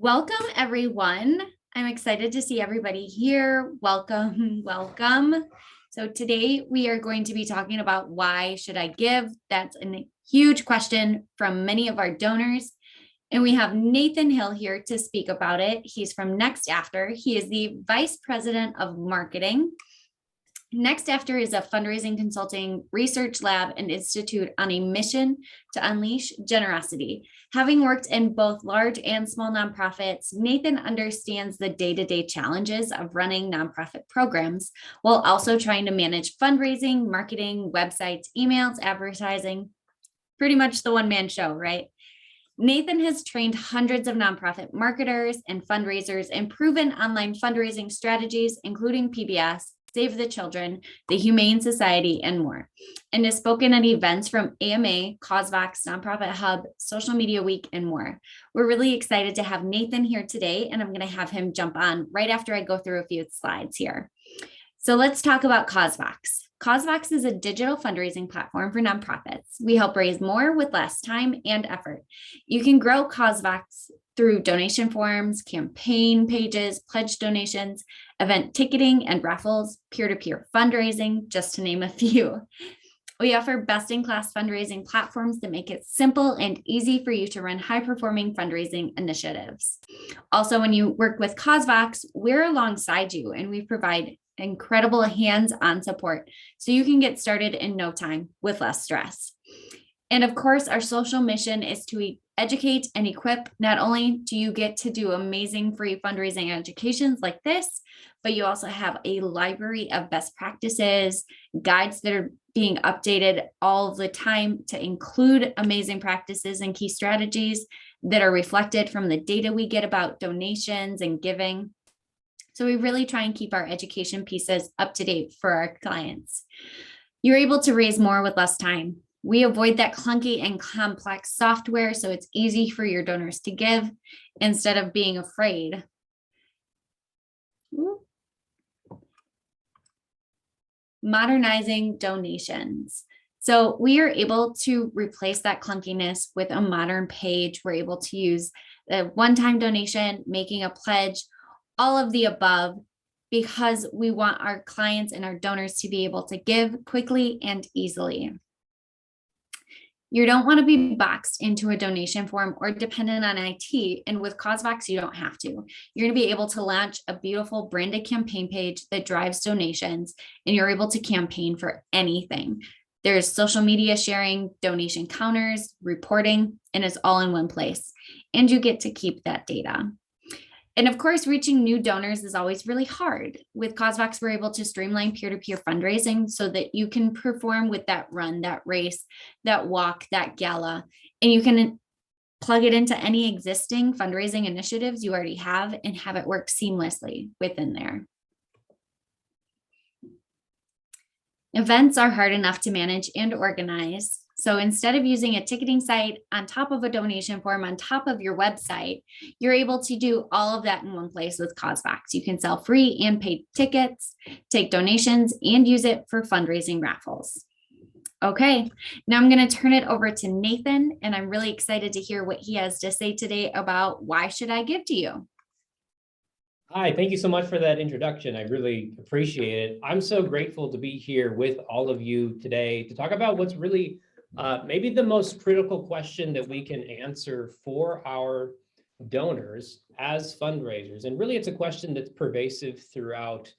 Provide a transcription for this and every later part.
Welcome, everyone. I'm excited to see everybody here. Welcome, welcome. So today we are going to be talking about why should I give? That's a huge question from many of our donors. And we have Nathan Hill here to speak about it. He's from NextAfter. He is the Vice President of Marketing. NextAfter is a fundraising consulting research lab and institute on a mission to unleash generosity. Having worked in both large and small nonprofits, Nathan understands the day-to-day challenges of running nonprofit programs while also trying to manage fundraising, marketing, websites, emails, advertising, pretty much the one-man show, right? Nathan has trained hundreds of nonprofit marketers and fundraisers and proven online fundraising strategies, including PBS, Save the Children, the Humane Society, and more, and has spoken at events from AMA, CauseVox, Nonprofit Hub, Social Media Week, and more. We're really excited to have Nathan here today, and I'm going to have him jump on right after I go through a few slides here. So let's talk about CauseVox. CauseVox is a digital fundraising platform for nonprofits. We help raise more with less time and effort. You can grow CauseVox through donation forms, campaign pages, pledge donations, event ticketing and raffles, peer-to-peer fundraising, just to name a few. We offer best-in-class fundraising platforms that make it simple and easy for you to run high-performing fundraising initiatives. Also, when you work with CauseVox, we're alongside you and we provide incredible hands-on support so you can get started in no time with less stress. And of course, our social mission is to educate and equip. Not only do you get to do amazing free fundraising educations like this, but you also have a library of best practices, guides that are being updated all the time to include amazing practices and key strategies that are reflected from the data we get about donations and giving. So we really try and keep our education pieces up to date for our clients. You're able to raise more with less time. We avoid that clunky and complex software so it's easy for your donors to give instead of being afraid. Modernizing donations. So we are able to replace that clunkiness with a modern page. We're able to use the one-time donation, making a pledge, all of the above, because we want our clients and our donors to be able to give quickly and easily. You don't want to be boxed into a donation form or dependent on IT. And with CauseVox, you don't have to. You're going to be able to launch a beautiful branded campaign page that drives donations, and you're able to campaign for anything. There's social media sharing, donation counters, reporting, and it's all in one place. And you get to keep that data. And of course, reaching new donors is always really hard. With CauseVox, we're able to streamline peer-to-peer fundraising so that you can perform with that run, that race, that walk, that gala, and you can plug it into any existing fundraising initiatives you already have and have it work seamlessly within there. Events are hard enough to manage and organize. So instead of using a ticketing site on top of a donation form on top of your website, you're able to do all of that in one place with CauseVox. You can sell free and paid tickets, take donations, and use it for fundraising raffles. Okay, now I'm going to turn it over to Nathan, and I'm really excited to hear what he has to say today about why should I give to you? Hi, thank you so much for that introduction. I really appreciate it. I'm so grateful to be here with all of you today to talk about what's really maybe the most critical question that we can answer for our donors as fundraisers. And really, it's a question that's pervasive throughout,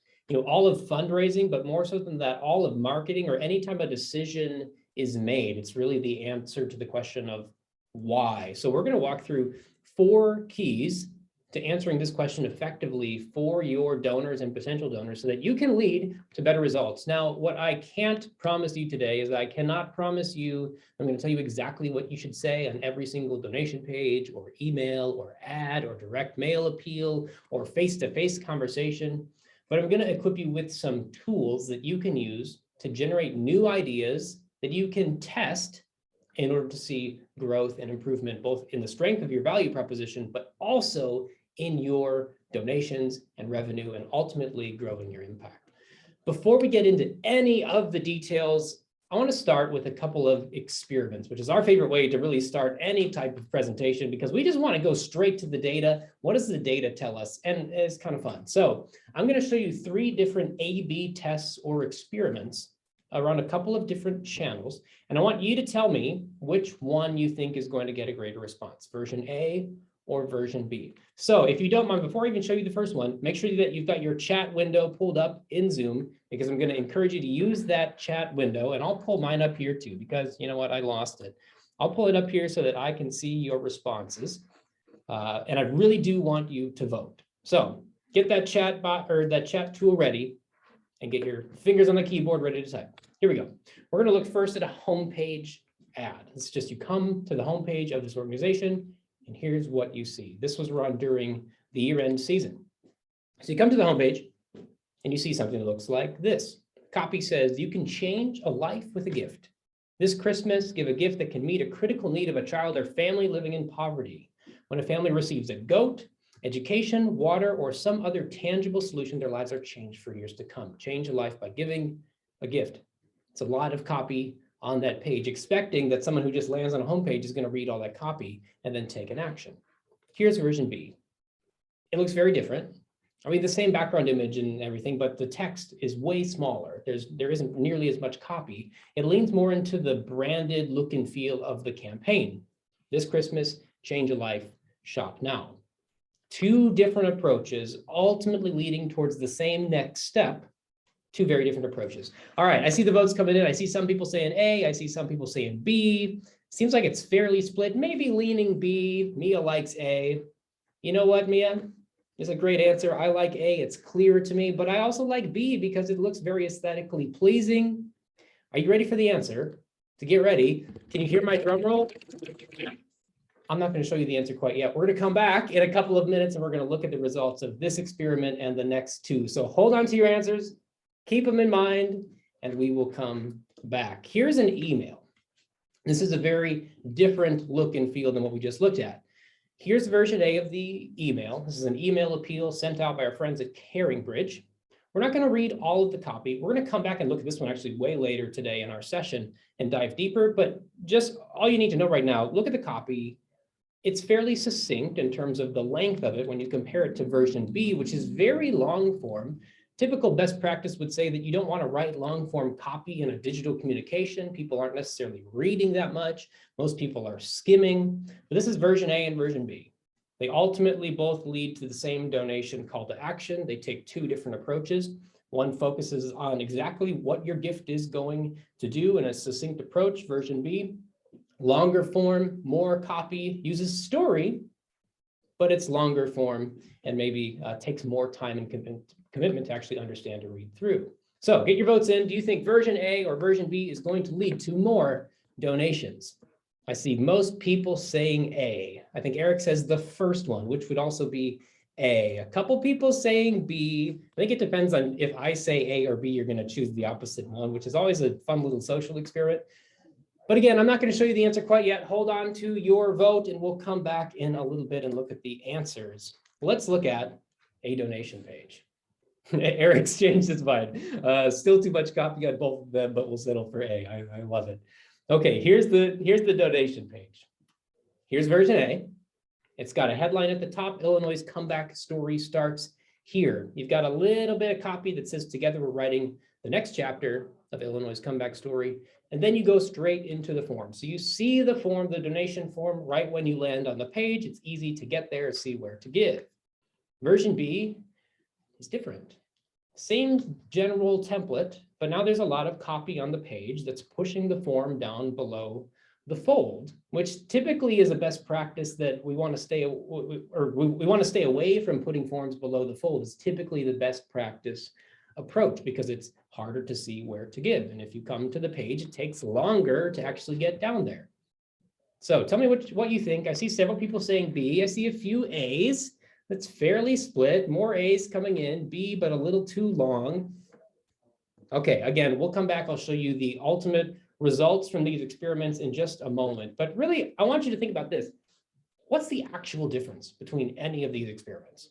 all of fundraising, but more so than that, all of marketing or any time a decision is made. It's really the answer to the question of why. So we're going to walk through 4 keys to answering this question effectively for your donors and potential donors so that you can lead to better results. Now, what I can't promise you today is that I cannot promise you, I'm going to tell you exactly what you should say on every single donation page or email or ad or direct mail appeal or face-to-face conversation, but I'm going to equip you with some tools that you can use to generate new ideas that you can test in order to see growth and improvement, both in the strength of your value proposition, but also in your donations and revenue, and ultimately growing your impact. Before we get into any of the details, I want to start with a couple of experiments, which is our favorite way to really start any type of presentation, because we just want to go straight to the data. What does the data tell us? And it's kind of fun. So I'm going to show you 3 different A/B tests or experiments around a couple of different channels. And I want you to tell me which one you think is going to get a greater response, version A or version B. So if you don't mind, before I even show you the first one, make sure that you've got your chat window pulled up in Zoom, because I'm going to encourage you to use that chat window. And I'll pull mine up here too, because you know what, I lost it. I'll pull it up here so that I can see your responses. And I really do want you to vote. So get that chat bot or that chat tool ready and get your fingers on the keyboard ready to type. Here we go. We're going to look first at a homepage ad. It's just you come to the homepage of this organization, and here's what you see. This was run during the year-end season. So you come to the homepage and you see something that looks like this. Copy says, you can change a life with a gift. This Christmas, give a gift that can meet a critical need of a child or family living in poverty. When a family receives a goat, education, water, or some other tangible solution, their lives are changed for years to come. Change a life by giving a gift. It's a lot of copy on that page, expecting that someone who just lands on a homepage is going to read all that copy and then take an action. Here's version B. It looks very different. I mean, the same background image and everything, but the text is way smaller. There isn't nearly as much copy. It leans more into the branded look and feel of the campaign. This Christmas, change a life, shop now. 2 different approaches, ultimately leading towards the same next step. 2 very different approaches. All right, I see the votes coming in. I see some people saying A, I see some people saying B. Seems like it's fairly split, maybe leaning B. Mia likes A. You know what, Mia? It's a great answer. I like A, it's clear to me, but I also like B because it looks very aesthetically pleasing. Are you ready for the answer? To get ready, can you hear my drum roll? I'm not going to show you the answer quite yet. We're going to come back in a couple of minutes and we're going to look at the results of this experiment and the next 2. So hold on to your answers. Keep them in mind, and we will come back. Here's an email. This is a very different look and feel than what we just looked at. Here's version A of the email. This is an email appeal sent out by our friends at CaringBridge. We're not going to read all of the copy. We're going to come back and look at this one actually way later today in our session and dive deeper. But just all you need to know right now, look at the copy. It's fairly succinct in terms of the length of it when you compare it to version B, which is very long form. Typical best practice would say that you don't want to write long form copy in a digital communication. People aren't necessarily reading that much. Most people are skimming. But this is version A and version B. They ultimately both lead to the same donation call to action. They take 2 different approaches. One focuses on exactly what your gift is going to do in a succinct approach. Version B, longer form, more copy, uses story, but it's longer form and maybe takes more time and commitment to actually understand or read through. So get your votes in. Do you think version A or version B is going to lead to more donations? I see most people saying A. I think Eric says the first one, which would also be A. A couple people saying B. I think it depends on if I say A or B, you're going to choose the opposite one, which is always a fun little social experiment. But again, I'm not going to show you the answer quite yet. Hold on to your vote and we'll come back in a little bit and look at the answers. Let's look at a donation page. Eric's changed his mind. Still too much copy on both of them, but we'll settle for A. I love it. Okay, here's the donation page. Here's version A. It's got a headline at the top. Illinois' comeback story starts here. You've got a little bit of copy that says, together we're writing the next chapter of Illinois' comeback story. And then you go straight into the form. So you see the form, the donation form, right when you land on the page. It's easy to get there and see where to give. Version B is different. Same general template, but now there's a lot of copy on the page that's pushing the form down below the fold, which typically is a best practice that we want to stay, or we want to stay away from putting forms below the fold. Is typically the best practice approach because it's harder to see where to give. And if you come to the page, it takes longer to actually get down there. So tell me what you think. I see several people saying B. I see a few A's. That's fairly split. More A's coming in. B, but a little too long. Okay, again, we'll come back. I'll show you the ultimate results from these experiments in just a moment. But really, I want you to think about this. What's the actual difference between any of these experiments?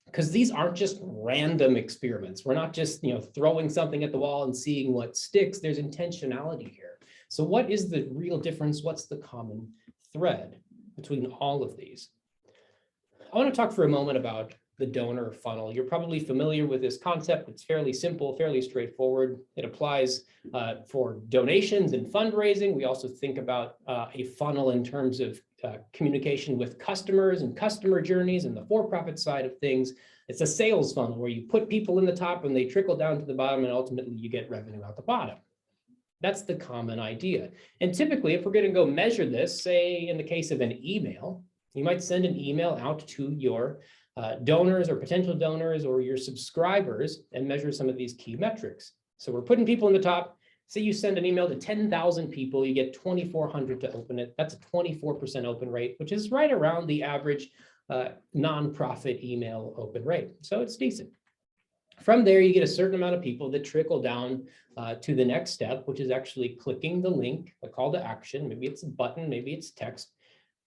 because these aren't just random experiments. We're not just throwing something at the wall and seeing what sticks. There's intentionality here. So what is the real difference? What's the common thread between all of these? I want to talk for a moment about the donor funnel. You're probably familiar with this concept. It's fairly simple, fairly straightforward. It applies for donations and fundraising. We also think about a funnel in terms of communication with customers and customer journeys and the for-profit side of things. It's a sales funnel where you put people in the top and they trickle down to the bottom, and ultimately you get revenue out the bottom. That's the common idea. And typically, if we're going to go measure this, say in the case of an email, you might send an email out to your donors or potential donors or your subscribers and measure some of these key metrics. So we're putting people in the top. Say you send an email to 10,000 people, you get 2,400 to open it. That's a 24% open rate, which is right around the average nonprofit email open rate. So it's decent. From there, you get a certain amount of people that trickle down to the next step, which is actually clicking the link, a call to action. Maybe it's a button, maybe it's text,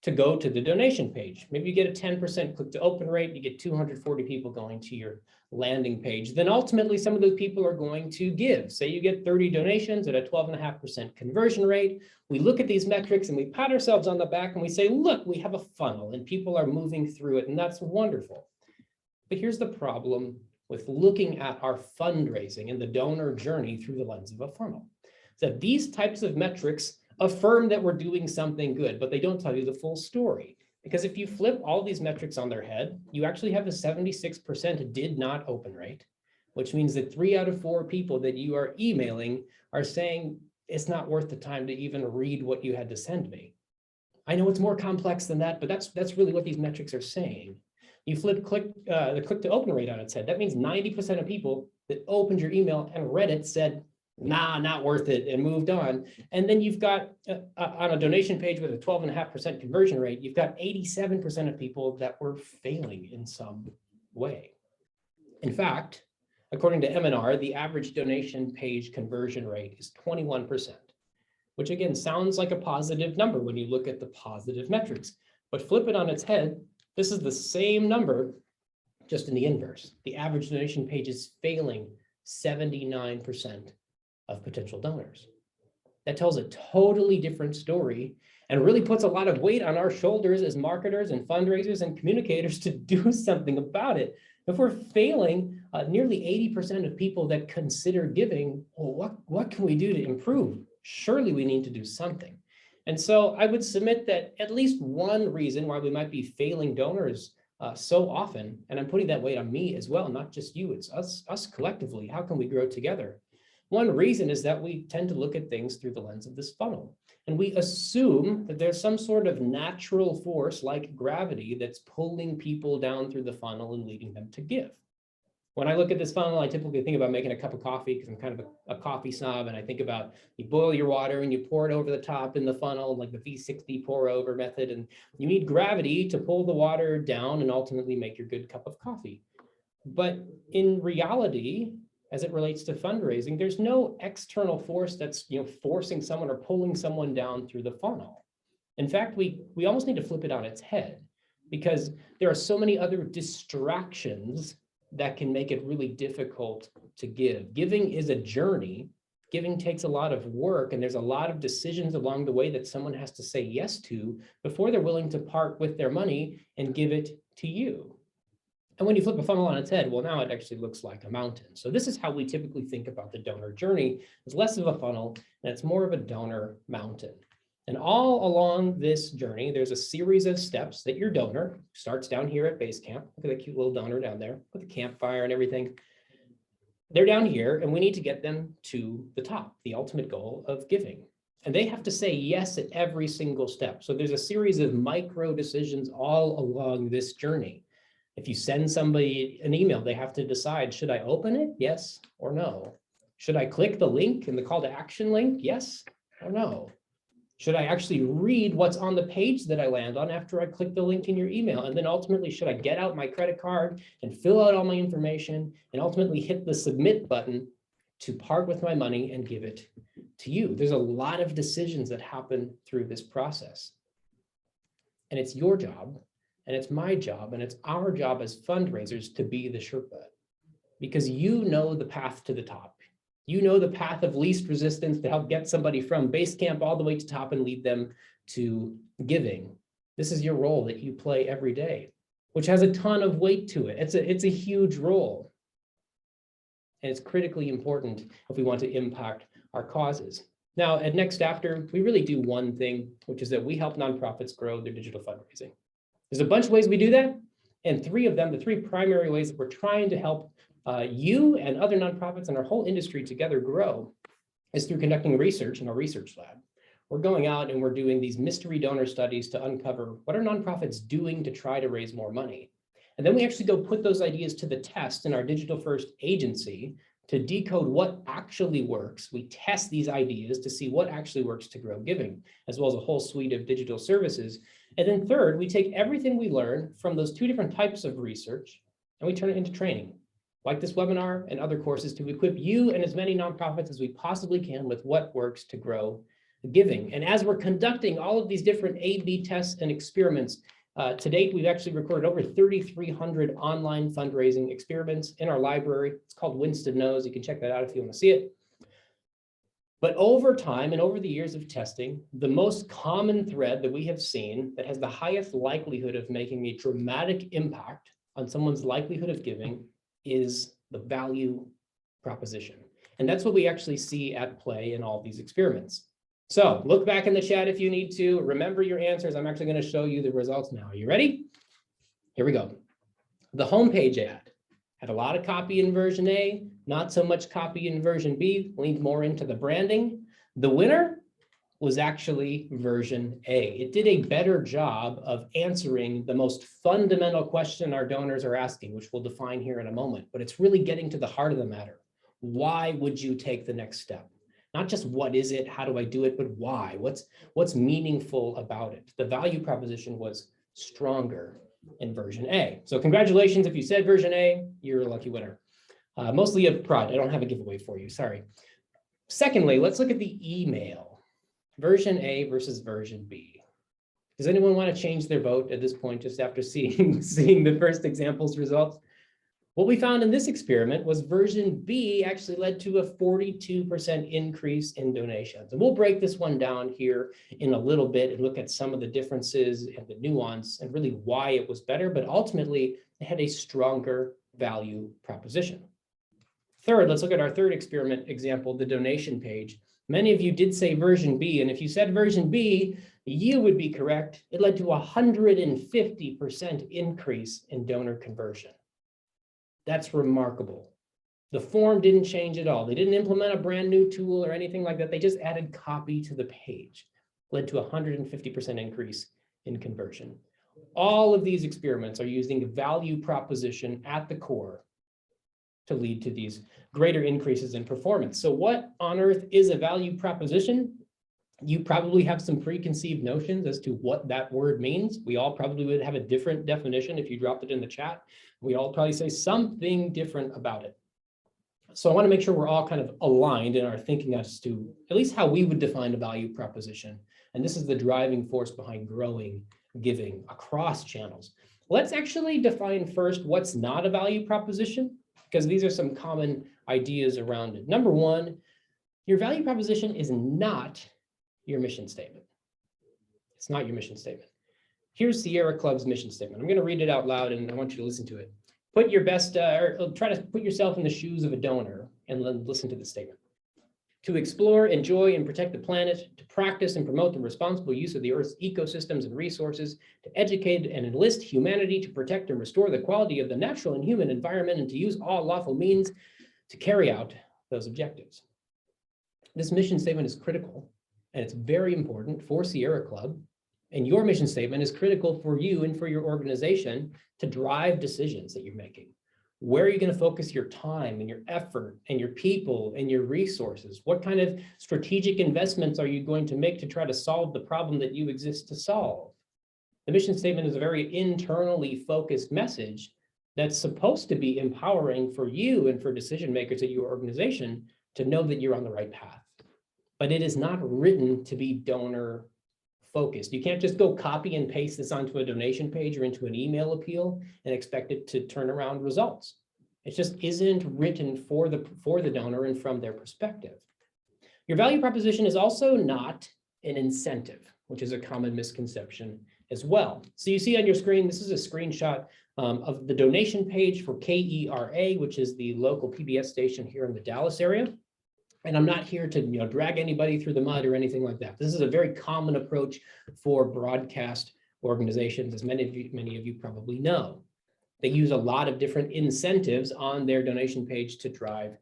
to go to the donation page. Maybe you get a 10% click to open rate, you get 240 people going to your landing page. Then ultimately, some of those people are going to give. Say you get 30 donations at a 12.5% conversion rate. We look at these metrics and we pat ourselves on the back and we say, look, we have a funnel and people are moving through it, and that's wonderful. But here's the problem with looking at our fundraising and the donor journey through the lens of a funnel. So these types of metrics affirm that we're doing something good, but they don't tell you the full story. Because if you flip all these metrics on their head, you actually have a 76% did not open rate, which means that 3 out of 4 people that you are emailing are saying it's not worth the time to even read what you had to send me. I know it's more complex than that, but that's really what these metrics are saying. You flip the click to open rate on its head. That means 90% of people that opened your email and read it said, nah, not worth it, and moved on. And then you've got, on a donation page with a 12.5% conversion rate, you've got 87% of people that were failing in some way. In fact, according to M&R, the average donation page conversion rate is 21%, which again sounds like a positive number when you look at the positive metrics. But flip it on its head, this is the same number, just in the inverse. The average donation page is failing 79% of potential donors. That tells a totally different story and really puts a lot of weight on our shoulders as marketers and fundraisers and communicators to do something about it. If we're failing nearly 80% of people that consider giving, well, what can we do to improve? Surely we need to do something. And so I would submit that at least one reason why we might be failing donors so often, and I'm putting that weight on me as well, not just you, it's us collectively. How can we grow together? One reason is that we tend to look at things through the lens of this funnel. And we assume that there's some sort of natural force like gravity that's pulling people down through the funnel and leading them to give. When I look at this funnel, I typically think about making a cup of coffee because I'm kind of a coffee snob. And I think about you boil your water and you pour it over the top in the funnel, like the V60 pour over method. And you need gravity to pull the water down and ultimately make your good cup of coffee. But in reality, as it relates to fundraising, there's no external force that's forcing someone or pulling someone down through the funnel. In fact, we almost need to flip it on its head because there are so many other distractions that can make it really difficult to give. Giving is a journey. Giving takes a lot of work, and there's a lot of decisions along the way that someone has to say yes to before they're willing to part with their money and give it to you. And when you flip a funnel on its head, well, now it actually looks like a mountain. So this is how we typically think about the donor journey. It's less of a funnel, and it's more of a donor mountain. And all along this journey, there's a series of steps that your donor starts down here at base camp. Look at the cute little donor down there with the campfire and everything. They're down here, and we need to get them to the top, the ultimate goal of giving. And they have to say yes at every single step. So there's a series of micro decisions all along this journey. If you send somebody an email, they have to decide, should I open it? Yes or no? Should I click the link and the call to action link? Yes or no? Should I actually read what's on the page that I land on after I click the link in your email? And then ultimately, should I get out my credit card and fill out all my information and ultimately hit the submit button to part with my money and give it to you? There's a lot of decisions that happen through this process. And it's your job And it's my job and it's our job as fundraisers to be the Sherpa, because you know the path to the top. You know the path of least resistance to help get somebody from base camp all the way to top and lead them to giving. This is your role that you play every day, which has a ton of weight to it. It's a huge role. And it's critically important if we want to impact our causes. Now, at NextAfter, we really do one thing, which is that we help nonprofits grow their digital fundraising. There's a bunch of ways we do that, and three of them, the three primary ways that we're trying to help you and other nonprofits and our whole industry together grow, is through conducting research in our research lab. We're going out and we're doing these mystery donor studies to uncover what are nonprofits doing to try to raise more money. And then we actually go put those ideas to the test in our digital first agency to decode what actually works. We test these ideas to see what actually works to grow giving, as well as a whole suite of digital services. And then third, we take everything we learn from those two different types of research and we turn it into training, like this webinar and other courses, to equip you and as many nonprofits as we possibly can with what works to grow giving. And as we're conducting all of these different A/B tests and experiments, to date, we've actually recorded over 3,300 online fundraising experiments in our library. It's called Winston Knows. You can check that out if you want to see it. But over time and over the years of testing, the most common thread that we have seen that has the highest likelihood of making a dramatic impact on someone's likelihood of giving is the value proposition. And that's what we actually see at play in all these experiments. So look back in the chat if you need to. Remember your answers. I'm actually going to show you the results now. Are you ready? Here we go. The homepage ad had a lot of copy in version A, not so much copy in version B, leaned more into the branding. The winner was actually version A. It did a better job of answering the most fundamental question our donors are asking, which we'll define here in a moment, but it's really getting to the heart of the matter. Why would you take the next step? Not just what is it, how do I do it, but why? What's meaningful about it? The value proposition was stronger in version A. So congratulations, if you said version A, you're a lucky winner. Mostly a prod, I don't have a giveaway for you, sorry. Secondly, let's look at the email. Version A versus version B. Does anyone want to change their vote at this point, just after seeing the first examples results? What we found in this experiment was version B actually led to a 42% increase in donations. And we'll break this one down here in a little bit and look at some of the differences and the nuance and really why it was better, but ultimately it had a stronger value proposition. Third, let's look at our third experiment example, the donation page. Many of you did say version B, and if you said version B, you would be correct. It led to a 150% increase in donor conversion. That's remarkable. The form didn't change at all. They didn't implement a brand new tool or anything like that. They just added copy to the page, led to a 150% increase in conversion. All of these experiments are using value proposition at the core to lead to these greater increases in performance. So what on earth is a value proposition? You probably have some preconceived notions as to what that word means. We all probably would have a different definition if you dropped it in the chat. We all probably say something different about it. So I want to make sure we're all kind of aligned in our thinking as to at least how we would define a value proposition. And this is the driving force behind growing giving across channels. Let's actually define first what's not a value proposition, because these are some common ideas around it. Number one, your value proposition is not your mission statement. It's not your mission statement. Here's Sierra Club's mission statement. I'm going to read it out loud and I want you to listen to it. Put your best, or try to put yourself in the shoes of a donor and listen to the statement. To explore, enjoy, and protect the planet, to practice and promote the responsible use of the Earth's ecosystems and resources, to educate and enlist humanity to protect and restore the quality of the natural and human environment, and to use all lawful means to carry out those objectives. This mission statement is critical, and it's very important for Sierra Club, and your mission statement is critical for you and for your organization to drive decisions that you're making. Where are you going to focus your time and your effort and your people and your resources? What kind of strategic investments are you going to make to try to solve the problem that you exist to solve? The mission statement is a very internally focused message that's supposed to be empowering for you and for decision makers at your organization to know that you're on the right path. But it is not written to be donor focused. You can't just go copy and paste this onto a donation page or into an email appeal and expect it to turn around results. It just isn't written for the donor and from their perspective. Your value proposition is also not an incentive, which is a common misconception as well. So you see on your screen, this is a screenshot of the donation page for KERA, which is the local PBS station here in the Dallas area. And I'm not here to drag anybody through the mud or anything like that. This is a very common approach for broadcast organizations, as many of you probably know. They use a lot of different incentives on their donation page to drive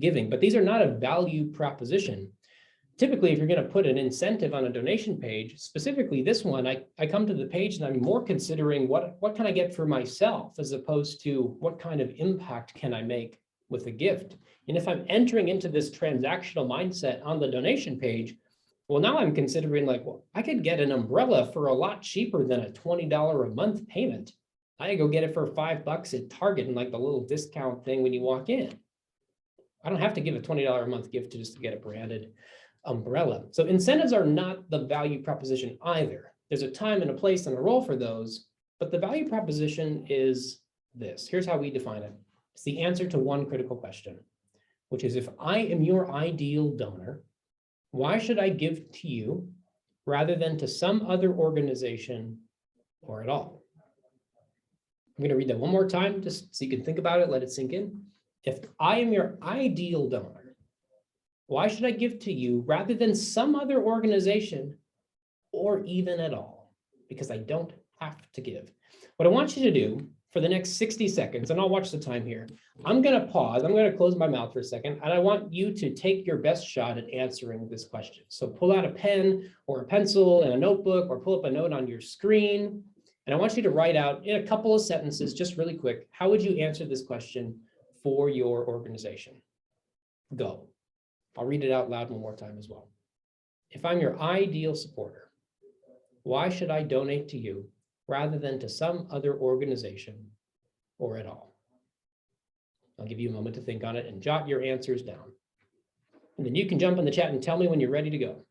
giving, but these are not a value proposition. Typically, if you're going to put an incentive on a donation page, specifically this one, I come to the page and I'm more considering what can I get for myself, as opposed to what kind of impact can I make with a gift. And if I'm entering into this transactional mindset on the donation page, well, now I'm considering like, well, I could get an umbrella for a lot cheaper than a $20 a month payment. I could go get it for $5 at Target and like the little discount thing when you walk in. I don't have to give a $20 a month gift just to get a branded umbrella. So incentives are not the value proposition either. There's a time and a place and a role for those, but the value proposition is this. Here's how we define it. It's the answer to one critical question, which is, if I am your ideal donor, why should I give to you rather than to some other organization or at all? I'm going to read that one more time just so you can think about it, let it sink in. If I am your ideal donor, why should I give to you rather than some other organization or even at all? Because I don't have to give. What I want you to do for the next 60 seconds, and I'll watch the time here, I'm going to pause, I'm going to close my mouth for a second, and I want you to take your best shot at answering this question. So pull out a pen or a pencil and a notebook, or pull up a note on your screen, and I want you to write out in a couple of sentences, just really quick, how would you answer this question for your organization? Go. I'll read it out loud one more time as well. If I'm your ideal supporter, why should I donate to you rather than to some other organization or at all? I'll give you a moment to think on it and jot your answers down. And then you can jump in the chat and tell me when you're ready to go.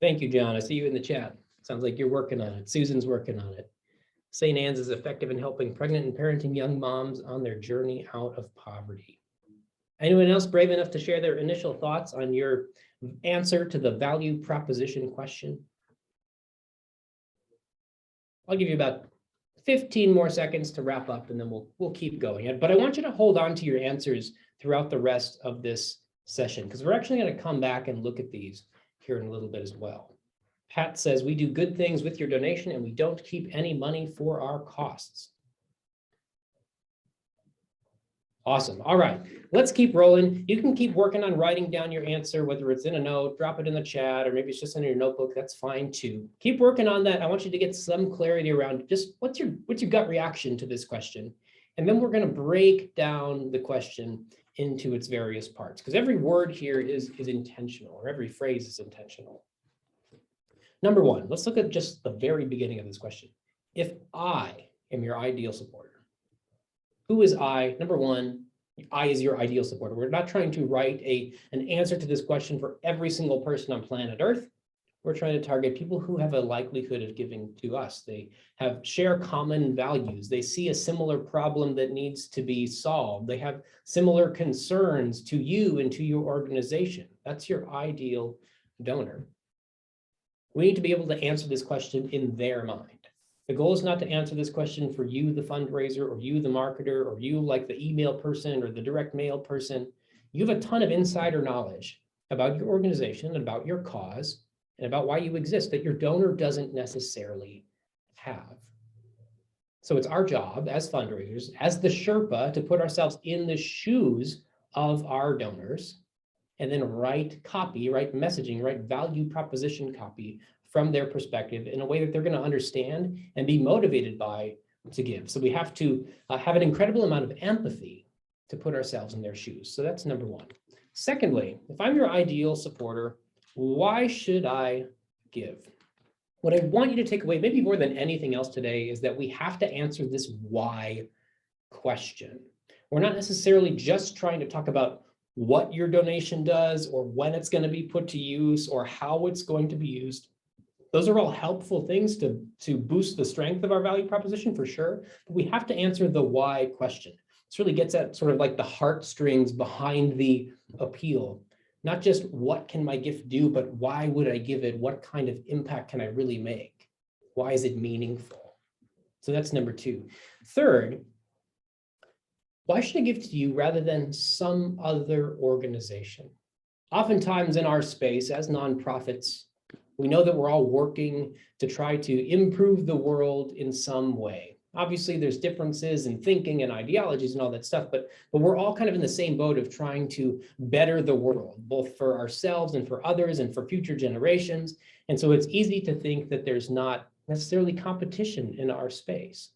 Thank you, John. I see you in the chat. Sounds like you're working on it. Susan's working on it. St. Anne's is effective in helping pregnant and parenting young moms on their journey out of poverty. Anyone else brave enough to share their initial thoughts on your answer to the value proposition question? I'll give you about 15 more seconds to wrap up, and then we'll keep going. But I want you to hold on to your answers throughout the rest of this session, because we're actually going to come back and look at these here in a little bit as well. Pat says, we do good things with your donation and we don't keep any money for our costs. Awesome. All right, let's keep rolling. You can keep working on writing down your answer, whether it's in a note, drop it in the chat, or maybe it's just in your notebook. That's fine too. Keep working on that. I want you to get some clarity around just what's your gut reaction to this question. And then we're going to break down the question into its various parts, because every word here is intentional, or every phrase is intentional. Number one, let's look at just the very beginning of this question. If I am your ideal supporter, who is I? Number one, I is your ideal supporter. We're not trying to write an answer to this question for every single person on planet Earth. We're trying to target people who have a likelihood of giving to us. They share common values. They see a similar problem that needs to be solved. They have similar concerns to you and to your organization. That's your ideal donor. We need to be able to answer this question in their mind. The goal is not to answer this question for you, the fundraiser, or you, the marketer, or you, like the email person or the direct mail person. You have a ton of insider knowledge about your organization, about your cause, and about why you exist that your donor doesn't necessarily have. So it's our job as fundraisers, as the Sherpa, to put ourselves in the shoes of our donors and then write copy, write messaging, write value proposition copy from their perspective in a way that they're going to understand and be motivated by to give. So we have to have an incredible amount of empathy to put ourselves in their shoes. So that's number one. Secondly, if I'm your ideal supporter, why should I give? What I want you to take away, maybe more than anything else today, is that we have to answer this why question. We're not necessarily just trying to talk about what your donation does or when it's going to be put to use or how it's going to be used. Those are all helpful things to boost the strength of our value proposition for sure, but we have to answer the why question. This really gets at sort of like the heartstrings behind the appeal. Not just what can my gift do, but why would I give it? What kind of impact can I really make? Why is it meaningful? So that's number two. Third, why should I give to you rather than some other organization? Oftentimes in our space as nonprofits, we know that we're all working to try to improve the world in some way. Obviously, there's differences in thinking and ideologies and all that stuff, but we're all kind of in the same boat of trying to better the world, both for ourselves and for others and for future generations. And so it's easy to think that there's not necessarily competition in our space.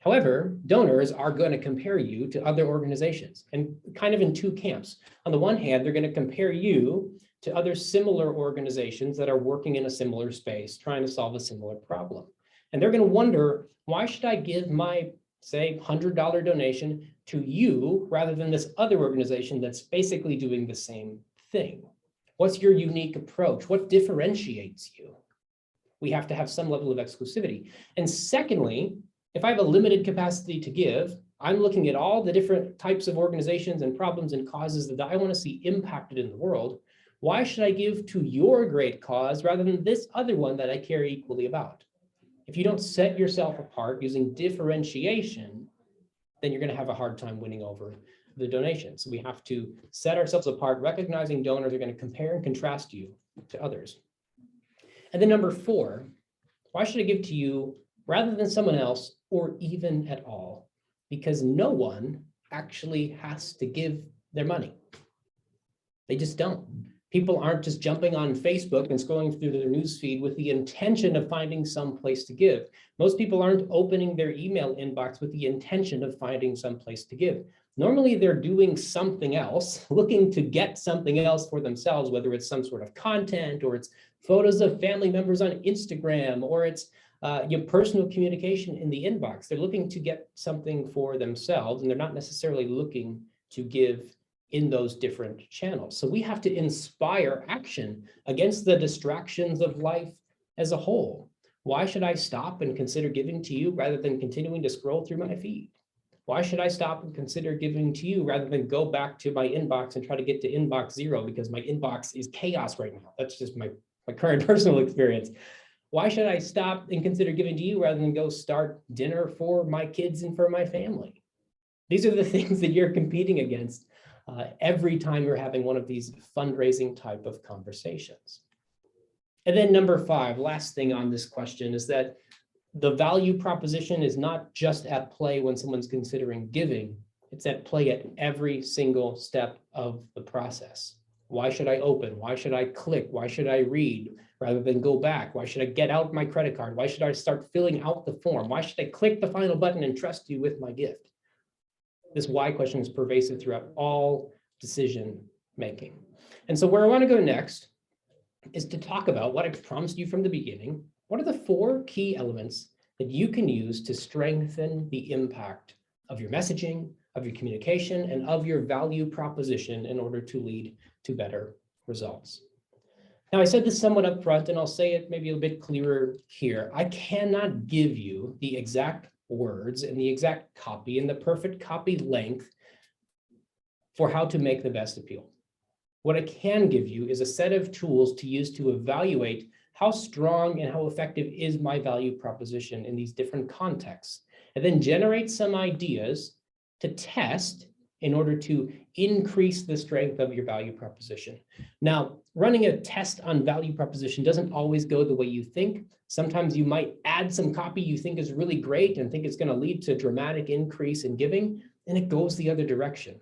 However, donors are going to compare you to other organizations and kind of in two camps. On the one hand, they're going to compare you to other similar organizations that are working in a similar space, trying to solve a similar problem. And they're going to wonder, why should I give my, say, $100 donation to you rather than this other organization that's basically doing the same thing? What's your unique approach? What differentiates you? We have to have some level of exclusivity. And secondly, if I have a limited capacity to give, I'm looking at all the different types of organizations and problems and causes that I want to see impacted in the world. Why should I give to your great cause rather than this other one that I care equally about? If you don't set yourself apart using differentiation, then you're going to have a hard time winning over the donations. So we have to set ourselves apart, recognizing donors are going to compare and contrast you to others. And then number four, why should I give to you rather than someone else or even at all? Because no one actually has to give their money. They just don't. People aren't just jumping on Facebook and scrolling through their newsfeed with the intention of finding some place to give. Most people aren't opening their email inbox with the intention of finding some place to give. Normally, they're doing something else, looking to get something else for themselves, whether it's some sort of content or it's photos of family members on Instagram or it's your personal communication in the inbox. They're looking to get something for themselves, and they're not necessarily looking to give in those different channels. So we have to inspire action against the distractions of life as a whole. Why should I stop and consider giving to you rather than continuing to scroll through my feed? Why should I stop and consider giving to you rather than go back to my inbox and try to get to inbox zero because my inbox is chaos right now? That's just my current personal experience. Why should I stop and consider giving to you rather than go start dinner for my kids and for my family? These are the things that you're competing against every time you're having one of these fundraising type of conversations. And then number five, last thing on this question is that the value proposition is not just at play when someone's considering giving, it's at play at every single step of the process. Why should I open? Why should I click? Why should I read rather than go back? Why should I get out my credit card? Why should I start filling out the form? Why should I click the final button and trust you with my gift? This why question is pervasive throughout all decision making. And so where I want to go next is to talk about what I promised you from the beginning. What are the four key elements that you can use to strengthen the impact of your messaging, of your communication, and of your value proposition in order to lead to better results? Now, I said this somewhat up front, and I'll say it maybe a bit clearer here. I cannot give you the exact words and the exact copy and the perfect copy length for how to make the best appeal. What I can give you is a set of tools to use to evaluate how strong and how effective is my value proposition in these different contexts, and then generate some ideas to test in order to increase the strength of your value proposition. Now, running a test on value proposition doesn't always go the way you think. Sometimes you might add some copy you think is really great and think it's going to lead to a dramatic increase in giving, and it goes the other direction.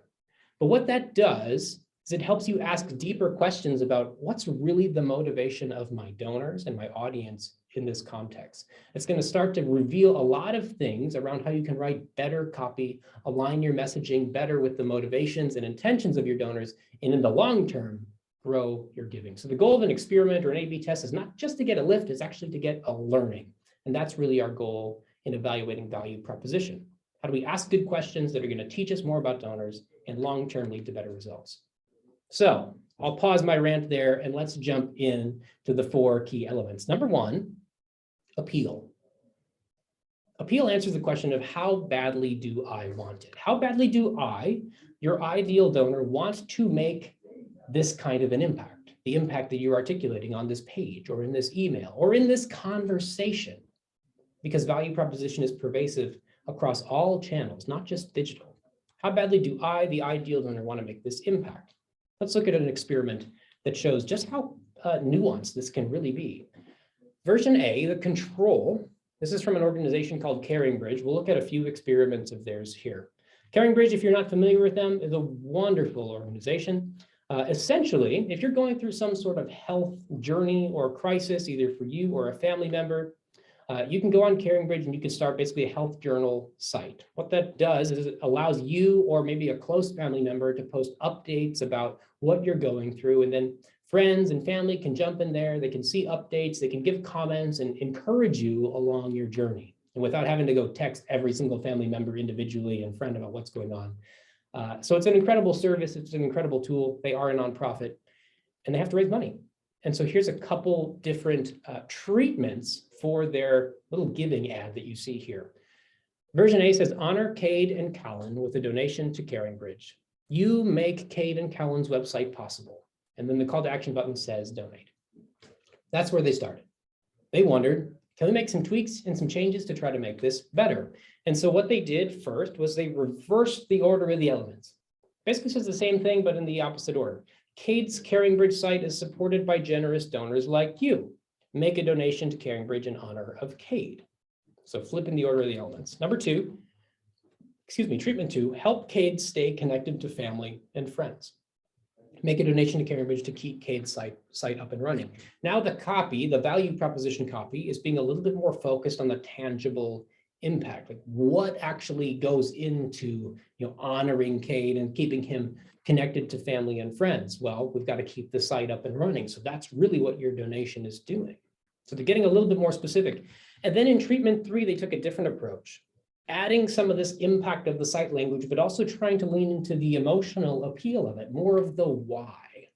But what that does is it helps you ask deeper questions about what's really the motivation of my donors and my audience in this context. It's going to start to reveal a lot of things around how you can write better copy, align your messaging better with the motivations and intentions of your donors, and in the long term, grow your giving. So the goal of an experiment or an A/B test is not just to get a lift, it's actually to get a learning. And that's really our goal in evaluating value proposition. How do we ask good questions that are going to teach us more about donors and long-term lead to better results? So I'll pause my rant there and let's jump in to the 4 key elements. Number 1, appeal. Appeal answers the question of how badly do I want it? How badly do I, your ideal donor, want to make this kind of an impact? The impact that you're articulating on this page or in this email or in this conversation, because value proposition is pervasive across all channels, not just digital. How badly do I, the ideal donor, want to make this impact? Let's look at an experiment that shows just how nuanced this can really be. Version A, the control, this is from an organization called CaringBridge. We'll look at a few experiments of theirs here. CaringBridge, if you're not familiar with them, is a wonderful organization. Essentially, if you're going through some sort of health journey or crisis, either for you or a family member, you can go on CaringBridge and you can start basically a health journal site. What that does is it allows you or maybe a close family member to post updates about what you're going through, and then friends and family can jump in there, they can see updates, they can give comments and encourage you along your journey, and without having to go text every single family member individually and friend about what's going on. So it's an incredible service, it's an incredible tool. They are a nonprofit and they have to raise money. And so here's a couple different treatments for their little giving ad that you see here. Version A says, honor Cade and Callan with a donation to CaringBridge. You make Cade and Callan's website possible. And then the call to action button says donate. That's where they started. They wondered, can we make some tweaks and some changes to try to make this better? And so what they did first was they reversed the order of the elements. Basically says the same thing, but in the opposite order. Cade's CaringBridge site is supported by generous donors like you. Make a donation to CaringBridge in honor of Cade. So flipping the order of the elements. Number 2, treatment 2, help Cade stay connected to family and friends. Make a donation to CaringBridge to keep Cade's site up and running. Now the copy, the value proposition copy, is being a little bit more focused on the tangible impact, like what actually goes into honoring Cade and keeping him connected to family and friends. Well, we've got to keep the site up and running. So that's really what your donation is doing. So they're getting a little bit more specific. And then in treatment 3, they took a different approach, adding some of this impact of the site language, but also trying to lean into the emotional appeal of it, more of the why.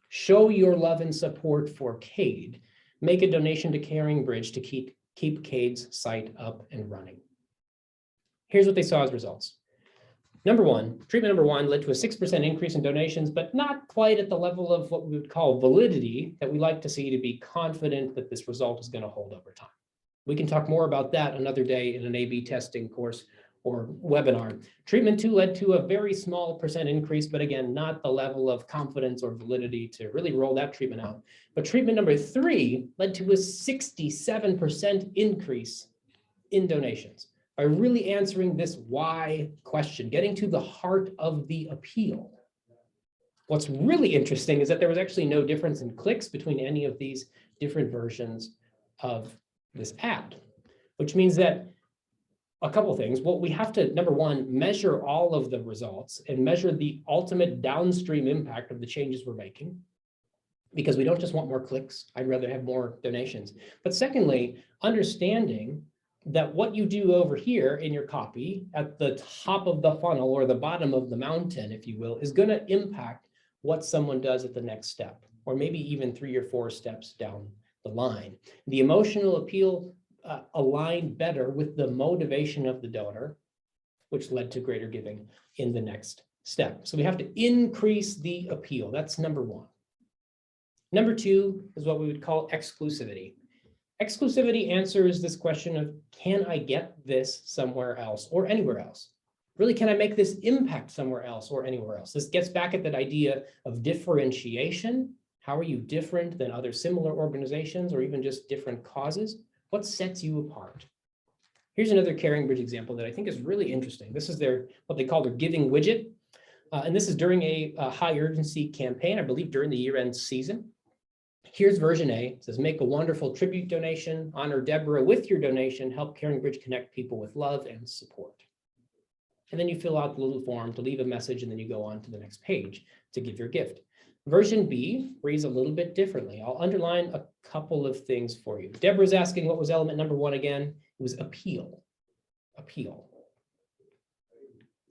Show your love and support for Cade. Make a donation to CaringBridge to keep Cade's site up and running. Here's what they saw as results. Treatment number one led to a 6% increase in donations, but not quite at the level of what we would call validity that we like to see to be confident that this result is going to hold over time. We can talk more about that another day in an A/B testing course or webinar. Treatment 2 led to a very small percent increase, but again, not the level of confidence or validity to really roll that treatment out. But treatment number 3 led to a 67% increase in donations by really answering this why question, getting to the heart of the appeal. What's really interesting is that there was actually no difference in clicks between any of these different versions of this ad, which means that a couple of things. Well, we have to, number one, measure all of the results and measure the ultimate downstream impact of the changes we're making, because we don't just want more clicks. I'd rather have more donations. But secondly, understanding that what you do over here in your copy at the top of the funnel or the bottom of the mountain, if you will, is going to impact what someone does at the next step, or maybe even 3 or 4 steps down the line. The emotional appeal aligned better with the motivation of the donor, which led to greater giving in the next step. So we have to increase the appeal. That's number 1. Number 2 is what we would call exclusivity. Exclusivity answers this question of, can I get this somewhere else or anywhere else? Really, can I make this impact somewhere else or anywhere else? This gets back at that idea of differentiation. How are you different than other similar organizations or even just different causes? What sets you apart? Here's another CaringBridge example that I think is really interesting. This is what they call their giving widget. And this is during a high urgency campaign, I believe during the year-end season. Here's version A. It says, make a wonderful tribute donation, honor Deborah with your donation, help CaringBridge connect people with love and support. And then you fill out the little form to leave a message, and then you go on to the next page to give your gift. Version B reads a little bit differently. I'll underline a couple of things for you. Deborah's asking, what was element number 1 again? It was appeal. Appeal.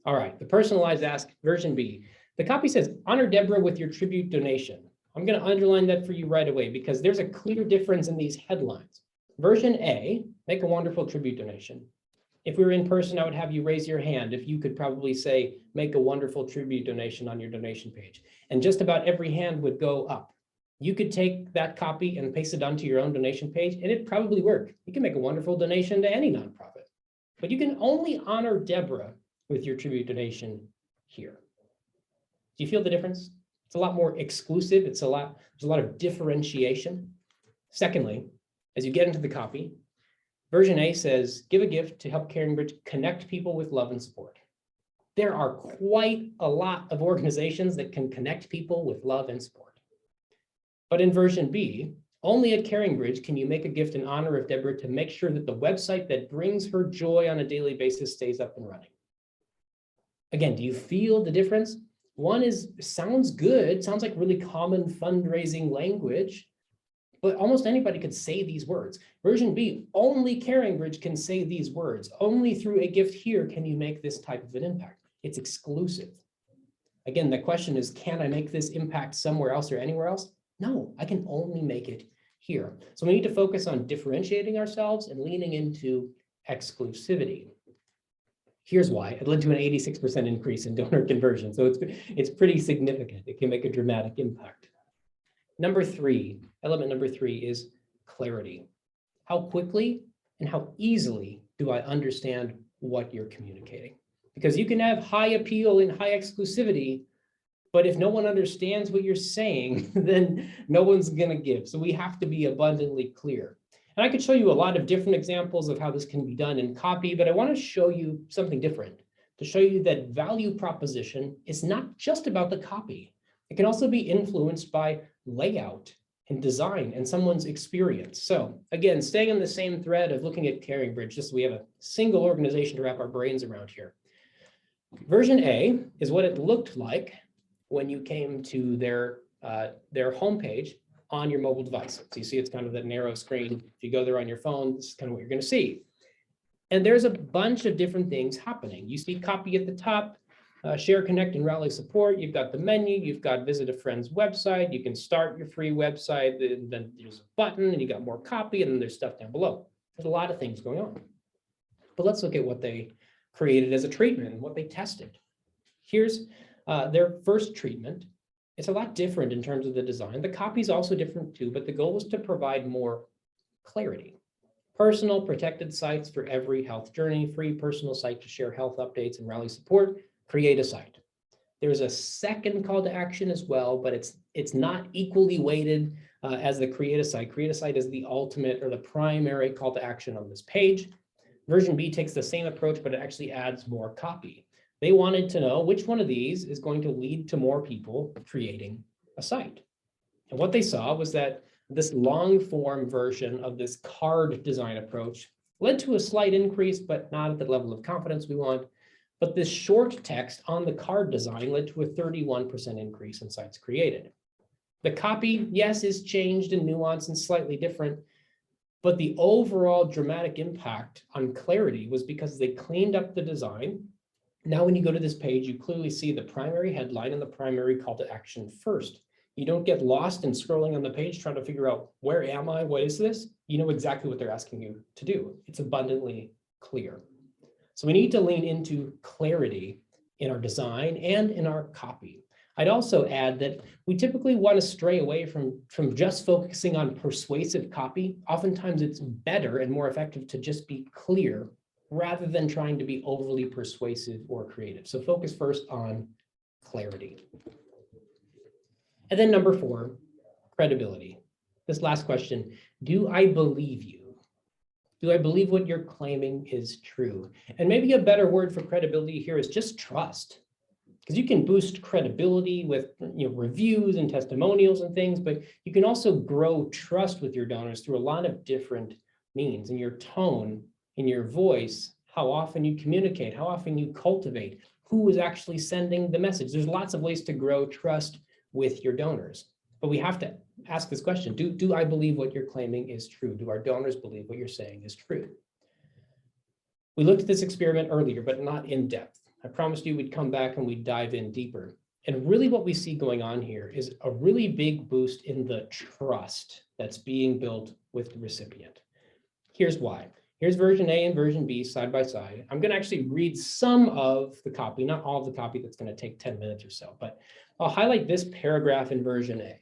All right, the personalized ask, version B. The copy says, honor Deborah with your tribute donation. I'm going to underline that for you right away because there's a clear difference in these headlines. Version A, make a wonderful tribute donation. If we were in person, I would have you raise your hand if you could probably say, make a wonderful tribute donation on your donation page. And just about every hand would go up. You could take that copy and paste it onto your own donation page, and it'd probably work. You can make a wonderful donation to any nonprofit. But you can only honor Deborah with your tribute donation here. Do you feel the difference? It's a lot more exclusive. There's a lot of differentiation. Secondly, as you get into the copy, version A says, give a gift to help CaringBridge connect people with love and support. There are quite a lot of organizations that can connect people with love and support. But in version B, only at CaringBridge can you make a gift in honor of Deborah to make sure that the website that brings her joy on a daily basis stays up and running. Again, do you feel the difference? One sounds good, sounds like really common fundraising language, but almost anybody could say these words. Version B, only CaringBridge can say these words. Only through a gift here can you make this type of an impact. It's exclusive. Again, the question is, can I make this impact somewhere else or anywhere else? No, I can only make it here. So we need to focus on differentiating ourselves and leaning into exclusivity. Here's why. It led to an 86% increase in donor conversion. So it's pretty significant. It can make a dramatic impact. Element number three is clarity. How quickly and how easily do I understand what you're communicating? Because you can have high appeal and high exclusivity, but if no one understands what you're saying, then no one's going to give. So we have to be abundantly clear. And I could show you a lot of different examples of how this can be done in copy, but I want to show you something different to show you that value proposition is not just about the copy. It can also be influenced by layout and design and someone's experience. So again, staying on the same thread of looking at CaringBridge, just so we have a single organization to wrap our brains around here. Version A is what it looked like when you came to their homepage on your mobile device. So you see it's kind of that narrow screen. If you go there on your phone, this is kind of what you're going to see. And there's a bunch of different things happening. You see copy at the top, share, connect, and rally support. You've got the menu. You've got visit a friend's website. You can start your free website. Then there's a button, and you got more copy, and then there's stuff down below. There's a lot of things going on. But let's look at what they created as a treatment and what they tested. Here's their first treatment. It's a lot different in terms of the design. The copy is also different too, but the goal was to provide more clarity. Personal protected sites for every health journey, free personal site to share health updates and rally support, create a site. There's a second call to action as well, but it's not equally weighted as the create a site. Create a site is the ultimate or the primary call to action on this page. Version B takes the same approach, but it actually adds more copy. They wanted to know which one of these is going to lead to more people creating a site. And what they saw was that this long form version of this card design approach led to a slight increase, but not at the level of confidence we want. But this short text on the card design led to a 31% increase in sites created. The copy, yes, is changed and nuanced and slightly different, but the overall dramatic impact on clarity was because they cleaned up the design. Now, when you go to this page, you clearly see the primary headline and the primary call to action first. You don't get lost in scrolling on the page trying to figure out, where am I? What is this? You know exactly what they're asking you to do. It's abundantly clear. So we need to lean into clarity in our design and in our copy. I'd also add that we typically want to stray away from just focusing on persuasive copy. Oftentimes it's better and more effective to just be clear rather than trying to be overly persuasive or creative. So focus first on clarity. And then number 4, credibility. This last question, do I believe you? Do I believe what you're claiming is true? And maybe a better word for credibility here is just trust. Because you can boost credibility with reviews and testimonials and things, but you can also grow trust with your donors through a lot of different means, in your tone, in your voice, how often you communicate, how often you cultivate, who is actually sending the message. There's lots of ways to grow trust with your donors. But we have to ask this question, do I believe what you're claiming is true? Do our donors believe what you're saying is true? We looked at this experiment earlier, but not in depth. I promised you we'd come back and we'd dive in deeper. And really what we see going on here is a really big boost in the trust that's being built with the recipient. Here's why. Here's version A and version B side by side. I'm going to actually read some of the copy, not all of the copy, that's going to take 10 minutes or so, but I'll highlight this paragraph in version A.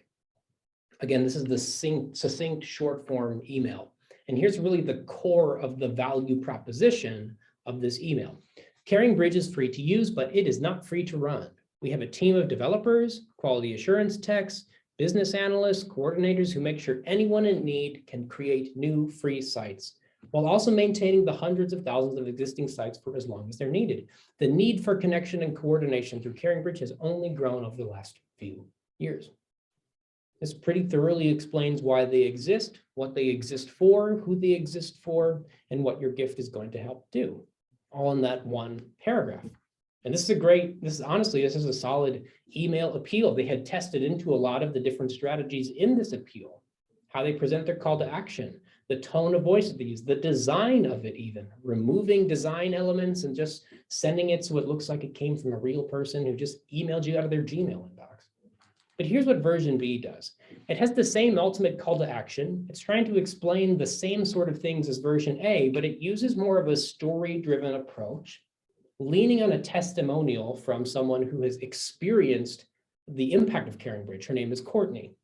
Again, this is the succinct short form email. And here's really the core of the value proposition of this email. CaringBridge is free to use, but it is not free to run. We have a team of developers, quality assurance techs, business analysts, coordinators who make sure anyone in need can create new free sites, while also maintaining the hundreds of thousands of existing sites for as long as they're needed. The need for connection and coordination through CaringBridge has only grown over the last few years. This pretty thoroughly explains why they exist, what they exist for, who they exist for, and what your gift is going to help do, all in that one paragraph. And this is honestly a solid email appeal. They had tested into a lot of the different strategies in this appeal, how they present their call to action, the tone of voice that they use, the design of it even, removing design elements and just sending it so it looks like it came from a real person who just emailed you out of their Gmail inbox. But here's what version B does. It has the same ultimate call to action. It's trying to explain the same sort of things as version A, but it uses more of a story-driven approach, leaning on a testimonial from someone who has experienced the impact of CaringBridge. Her name is Courtney.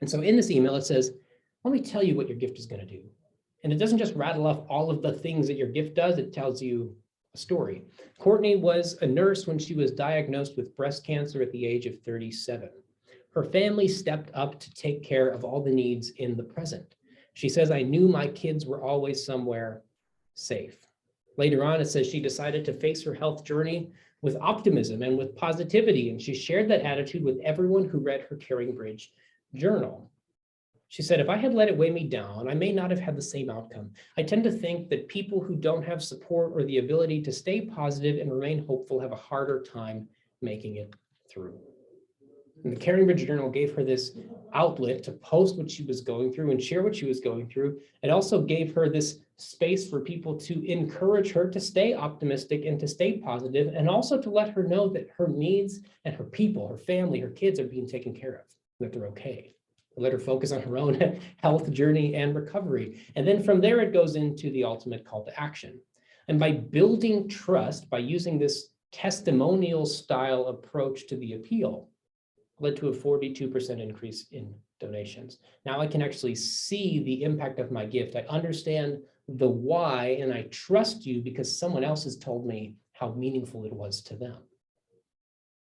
And so in this email, it says, let me tell you what your gift is going to do. And it doesn't just rattle off all of the things that your gift does, it tells you a story. Courtney was a nurse when she was diagnosed with breast cancer at the age of 37. Her family stepped up to take care of all the needs in the present. She says, I knew my kids were always somewhere safe. Later on, it says she decided to face her health journey with optimism and with positivity, and she shared that attitude with everyone who read her CaringBridge journal. She said, if I had let it weigh me down, I may not have had the same outcome. I tend to think that people who don't have support or the ability to stay positive and remain hopeful have a harder time making it through. And the CaringBridge journal gave her this outlet to post what she was going through and share what she was going through. It also gave her this space for people to encourage her to stay optimistic and to stay positive, and also to let her know that her needs and her people, her family, her kids are being taken care of, that they're okay. Let her focus on her own health journey and recovery. And then from there, it goes into the ultimate call to action. And by building trust, by using this testimonial style approach to the appeal, led to a 42% increase in donations. Now I can actually see the impact of my gift. I understand the why, and I trust you because someone else has told me how meaningful it was to them.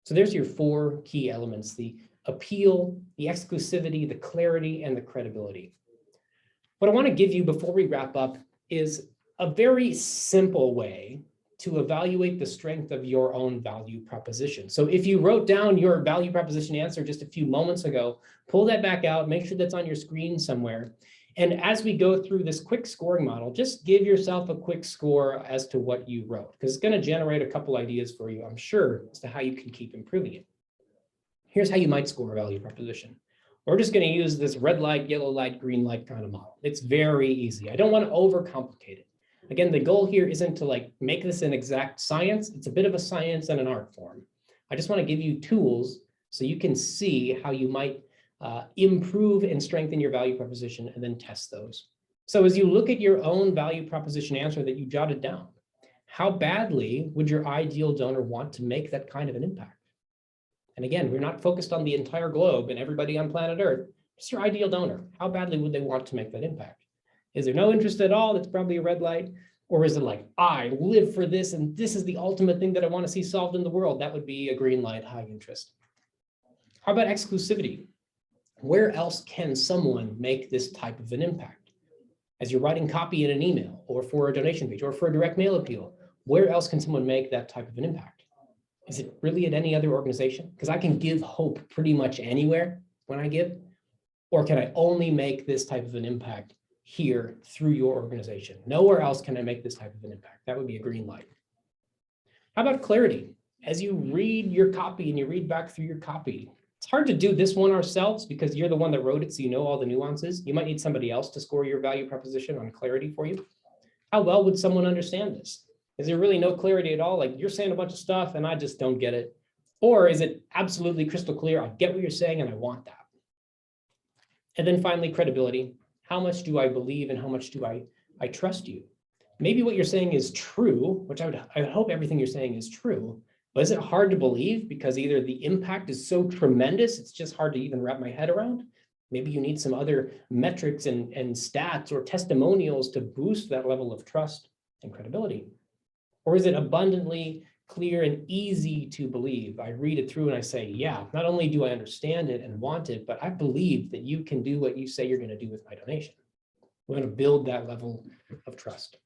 So there's your 4 key elements: the appeal, the exclusivity, the clarity, and the credibility. What I want to give you before we wrap up is a very simple way to evaluate the strength of your own value proposition. So if you wrote down your value proposition answer just a few moments ago, pull that back out, make sure that's on your screen somewhere. And as we go through this quick scoring model, just give yourself a quick score as to what you wrote, because it's going to generate a couple ideas for you, I'm sure, as to how you can keep improving it. Here's how you might score a value proposition. We're just going to use this red light, yellow light, green light kind of model. It's very easy. I don't want to overcomplicate it. Again, the goal here isn't to make this an exact science. It's a bit of a science and an art form. I just want to give you tools so you can see how you might improve and strengthen your value proposition and then test those. So as you look at your own value proposition answer that you jotted down, how badly would your ideal donor want to make that kind of an impact? And again, we're not focused on the entire globe and everybody on planet Earth, just your ideal donor. How badly would they want to make that impact? Is there no interest at all? That's probably a red light. Or is it like, I live for this and this is the ultimate thing that I want to see solved in the world? That would be a green light, high interest. How about exclusivity? Where else can someone make this type of an impact? As you're writing copy in an email or for a donation page or for a direct mail appeal, where else can someone make that type of an impact? Is it really at any other organization? Because I can give hope pretty much anywhere when I give. Or can I only make this type of an impact here through your organization? Nowhere else can I make this type of an impact. That would be a green light. How about clarity? As you read your copy and you read back through your copy, it's hard to do this one ourselves because you're the one that wrote it, so you know all the nuances. You might need somebody else to score your value proposition on clarity for you. How well would someone understand this? Is there really no clarity at all? Like you're saying a bunch of stuff and I just don't get it. Or is it absolutely crystal clear? I get what you're saying and I want that. And then finally, credibility. How much do I believe and how much do I trust you? Maybe what you're saying is true, which I would hope everything you're saying is true, but is it hard to believe because either the impact is so tremendous, it's just hard to even wrap my head around? Maybe you need some other metrics and stats or testimonials to boost that level of trust and credibility. Or is it abundantly clear and easy to believe? I read it through and I say, yeah, not only do I understand it and want it, but I believe that you can do what you say you're going to do with my donation. We're going to build that level of trust.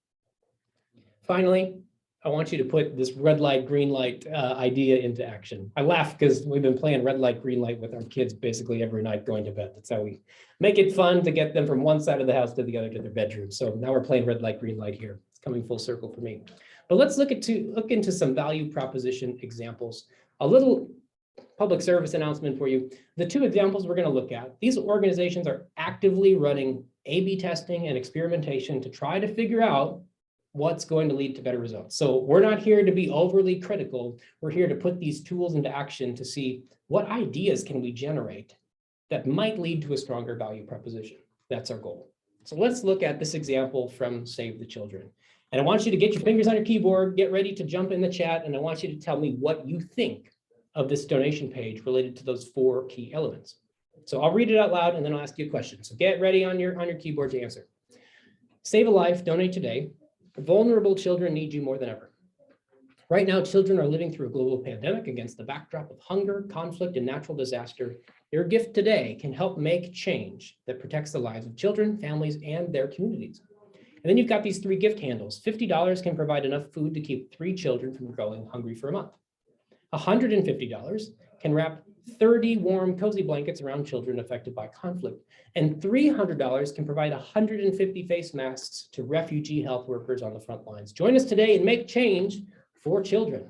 Finally, I want you to put this red light, green light idea into action. I laugh because we've been playing red light, green light with our kids basically every night going to bed. That's how we make it fun to get them from one side of the house to the other to their bedroom. So now we're playing red light, green light here. It's coming full circle for me. But let's look into some value proposition examples. A little public service announcement for you. The two examples we're going to look at, these organizations are actively running A/B testing and experimentation to try to figure out what's going to lead to better results. So we're not here to be overly critical. We're here to put these tools into action to see what ideas can we generate that might lead to a stronger value proposition. That's our goal. So let's look at this example from Save the Children. And I want you to get your fingers on your keyboard, get ready to jump in the chat, and I want you to tell me what you think of this donation page related to those 4 key elements. So I'll read it out loud and then I'll ask you a question. So get ready on your keyboard to answer. Save a life, donate today. Vulnerable children need you more than ever. Right now, children are living through a global pandemic against the backdrop of hunger, conflict, and natural disaster. Your gift today can help make change that protects the lives of children, families, and their communities. And then you've got these 3 gift handles. $50 can provide enough food to keep 3 children from going hungry for a month. $150 can wrap 30 warm, cozy blankets around children affected by conflict. And $300 can provide 150 face masks to refugee health workers on the front lines. Join us today and make change for children.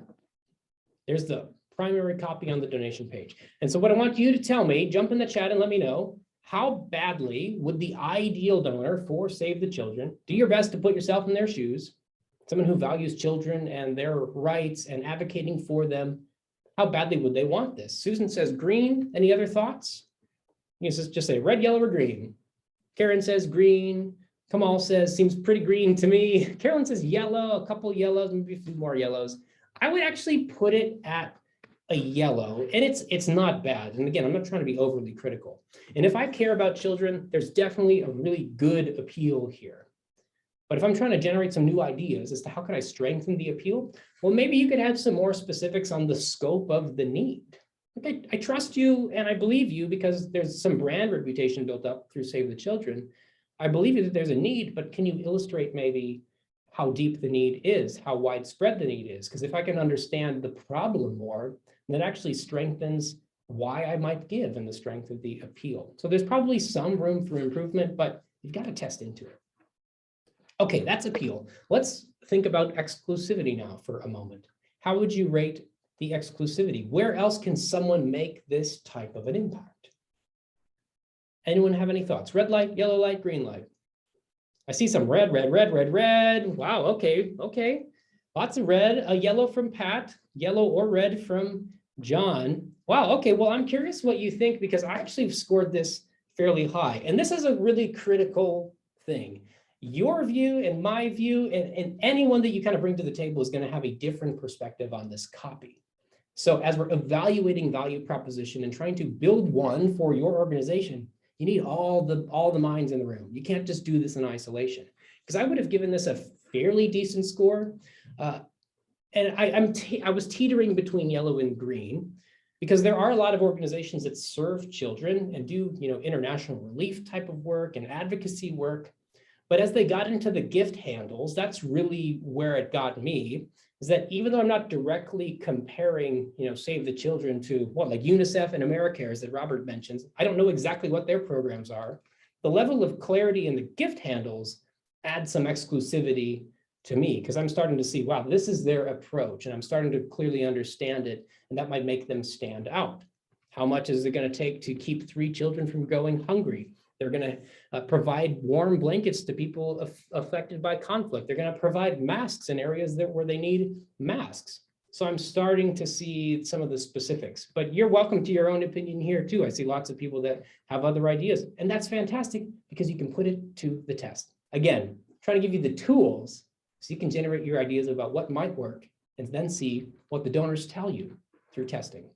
There's the primary copy on the donation page. And so what I want you to tell me, jump in the chat and let me know, how badly would the ideal donor for Save the Children, do your best to put yourself in their shoes, someone who values children and their rights and advocating for them, how badly would they want this? Susan says green. Any other thoughts? You just say red, yellow, or green. Karen says green. Kamal says seems pretty green to me. Carolyn says yellow, a couple yellows, maybe a few more yellows. I would actually put it at a yellow, and it's not bad. And again, I'm not trying to be overly critical. And if I care about children, there's definitely a really good appeal here. But if I'm trying to generate some new ideas as to how can I strengthen the appeal, well, maybe you could add some more specifics on the scope of the need. Okay, I trust you and I believe you because there's some brand reputation built up through Save the Children. I believe that there's a need, but can you illustrate maybe how deep the need is, how widespread the need is? Because if I can understand the problem more, that actually strengthens why I might give and the strength of the appeal. So there's probably some room for improvement, but you've got to test into it. Okay, that's appeal. Let's think about exclusivity now for a moment. How would you rate the exclusivity? Where else can someone make this type of an impact? Anyone have any thoughts? Red light, yellow light, green light. I see some red, red, red, red, red. Wow, okay. Lots of red, a yellow from Pat, yellow or red from John. Wow, okay, well, I'm curious what you think because I actually scored this fairly high. And this is a really critical thing. Your view and my view and anyone that you kind of bring to the table is going to have a different perspective on this copy. So as we're evaluating value proposition and trying to build one for your organization, you need all the minds in the room. You can't just do this in isolation. Because I would have given this a fairly decent score. And I was teetering between yellow and green because there are a lot of organizations that serve children and do international relief type of work and advocacy work. But as they got into the gift handles, that's really where it got me. is that even though I'm not directly comparing, Save the Children to what, like UNICEF and AmeriCares that Robert mentions, I don't know exactly what their programs are. The level of clarity in the gift handles adds some exclusivity to me, because I'm starting to see, wow, this is their approach, and I'm starting to clearly understand it, and that might make them stand out. How much is it going to take to keep 3 children from going hungry? They're going to provide warm blankets to people affected by conflict. They're going to provide masks in areas where they need masks. So I'm starting to see some of the specifics, but you're welcome to your own opinion here too. I see lots of people that have other ideas, and that's fantastic because you can put it to the test. Again, trying to give you the tools so you can generate your ideas about what might work and then see what the donors tell you through testing.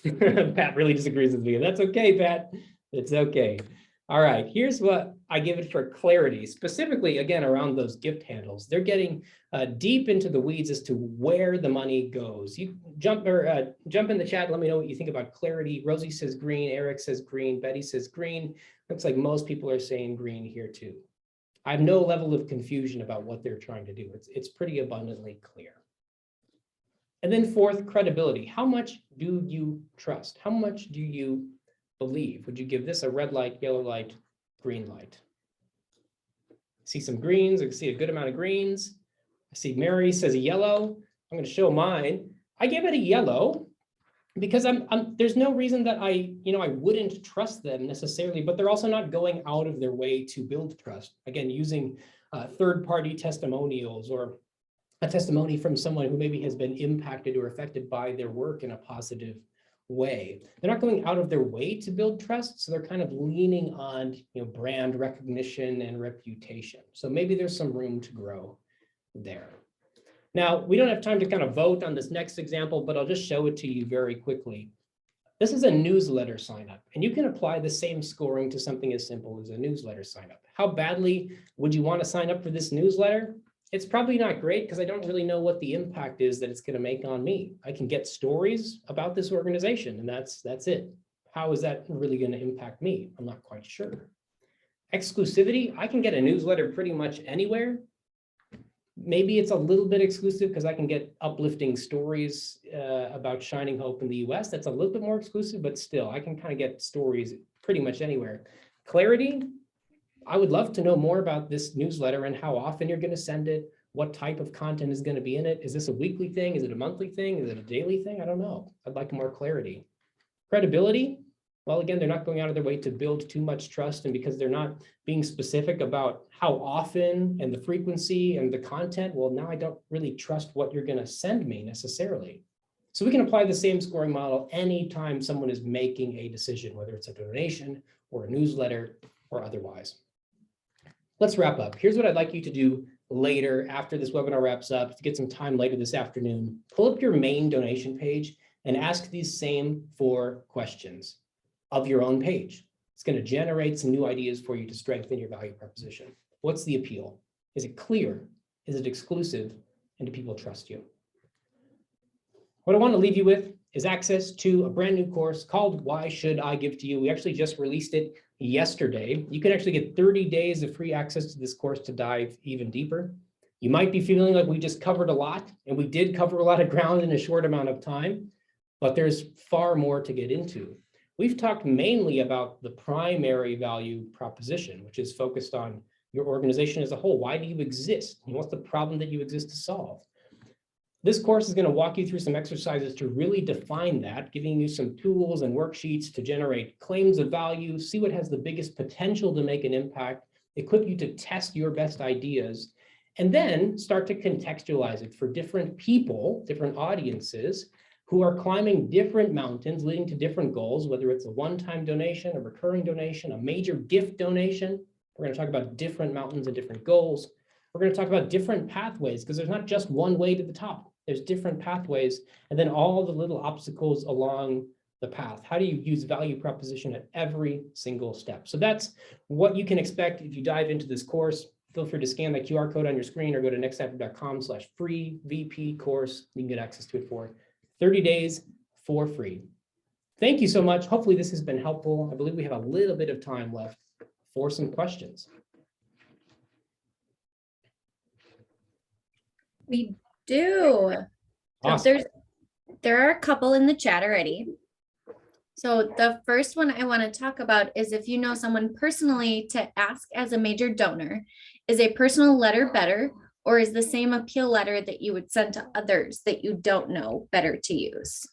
Pat really disagrees with me. That's okay, Pat. It's okay. All right, here's what I give it for clarity, specifically, again, around those gift handles. They're getting deep into the weeds as to where the money goes. You jump in the chat, let me know what you think about clarity. Rosie says green, Eric says green, Betty says green. Looks like most people are saying green here too. I have no level of confusion about what they're trying to do. It's pretty abundantly clear. And then fourth, credibility. How much do you trust? How much do you believe? Would you give this a red light, yellow light, green light? I see some greens. I can see a good amount of greens. I see Mary says a yellow. I'm going to show mine. I give it a yellow because there's no reason that I wouldn't trust them necessarily, but they're also not going out of their way to build trust. Again, using third-party testimonials or a testimony from someone who maybe has been impacted or affected by their work in a positive way. They're not going out of their way to build trust, so they're kind of leaning on brand recognition and reputation. So maybe there's some room to grow there. Now, we don't have time to kind of vote on this next example, but I'll just show it to you very quickly. This is a newsletter sign up, and you can apply the same scoring to something as simple as a newsletter sign up. How badly would you want to sign up for this newsletter? It's probably not great because I don't really know what the impact is that it's going to make on me. I can get stories about this organization, and that's it. How is that really going to impact me? I'm not quite sure. Exclusivity, I can get a newsletter pretty much anywhere. Maybe it's a little bit exclusive because I can get uplifting stories about Shining Hope in the US. That's a little bit more exclusive, but still, I can kind of get stories pretty much anywhere. Clarity, I would love to know more about this newsletter and how often you're going to send it, what type of content is going to be in it. Is this a weekly thing? Is it a monthly thing? Is it a daily thing? I don't know. I'd like more clarity. Credibility, well, again, they're not going out of their way to build too much trust, and because they're not being specific about how often and the frequency and the content, well, now I don't really trust what you're going to send me necessarily. So we can apply the same scoring model anytime someone is making a decision, whether it's a donation or a newsletter or otherwise. Let's wrap up. Here's what I'd like you to do later after this webinar wraps up, to get some time later this afternoon. Pull up your main donation page and ask these same 4 questions of your own page. It's going to generate some new ideas for you to strengthen your value proposition. What's the appeal? Is it clear? Is it exclusive? And do people trust you? What I want to leave you with is access to a brand new course called Why Should I Give to You? We actually just released it yesterday. You can actually get 30 days of free access to this course to dive even deeper. You might be feeling like we just covered a lot, and we did cover a lot of ground in a short amount of time, but there's far more to get into. We've talked mainly about the primary value proposition, which is focused on your organization as a whole. Why do you exist? And what's the problem that you exist to solve? This course is going to walk you through some exercises to really define that, giving you some tools and worksheets to generate claims of value, see what has the biggest potential to make an impact, equip you to test your best ideas, and then start to contextualize it for different people, different audiences, who are climbing different mountains, leading to different goals, whether it's a one-time donation, a recurring donation, a major gift donation. We're going to talk about different mountains and different goals. We're going to talk about different pathways, because there's not just one way to the top. There's different pathways, and then all the little obstacles along the path. How do you use value proposition at every single step? So that's what you can expect if you dive into this course. Feel free to scan the QR code on your screen or go to nextafter.com/free VP course. You can get access to it for 30 days for free. Thank you so much. Hopefully this has been helpful. I believe we have a little bit of time left for some questions. We do. So Awesome. there are a couple in the chat already. So the first one I want to talk about is if you know someone personally to ask as a major donor, is a personal letter better, or is the same appeal letter that you would send to others that you don't know better to use?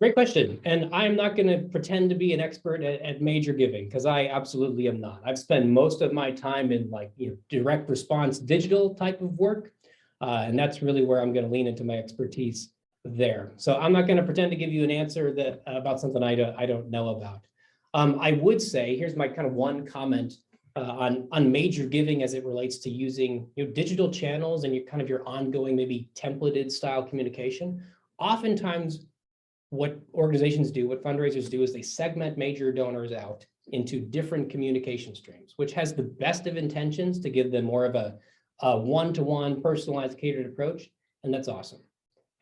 Great question. And I'm not going to pretend to be an expert at major giving because I absolutely am not. I've spent most of my time in direct response digital type of work. And that's really where I'm going to lean into my expertise there. So I'm not going to pretend to give you an answer that about something I don't know about. I would say, here's my kind of one comment on major giving as it relates to using digital channels and your ongoing, maybe templated style communication. Oftentimes, what organizations do, what fundraisers do, is they segment major donors out into different communication streams, which has the best of intentions to give them more of a one-to-one personalized catered approach. And that's awesome.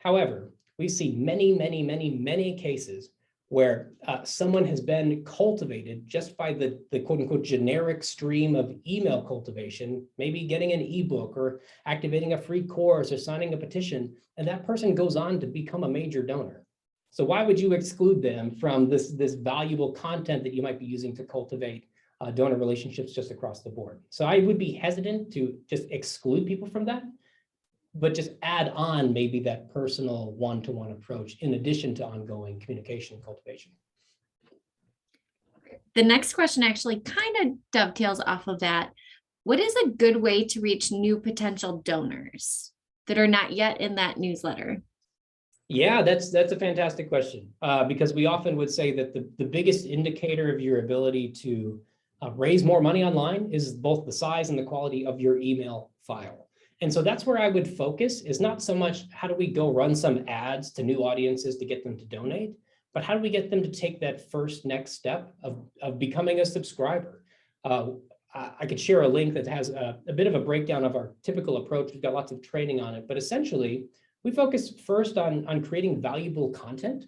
However, we see many cases where someone has been cultivated just by the quote unquote generic stream of email cultivation, maybe getting an ebook or activating a free course or signing a petition, and that person goes on to become a major donor. So why would you exclude them from this valuable content that you might be using to cultivate donor relationships just across the board? So I would be hesitant to just exclude people from that, but just add on maybe that personal one-to-one approach in addition to ongoing communication and cultivation. The next question actually kind of dovetails off of that. What is a good way to reach new potential donors that are not yet in that newsletter? Yeah, that's a fantastic question, because we often would say that the biggest indicator of your ability to raise more money online is both the size and the quality of your email file. And so that's where I would focus, is not so much how do we go run some ads to new audiences to get them to donate, but how do we get them to take that first next step of becoming a subscriber? I could share a link that has a bit of a breakdown of our typical approach. We've got lots of training on it, but essentially, we focus first on creating valuable content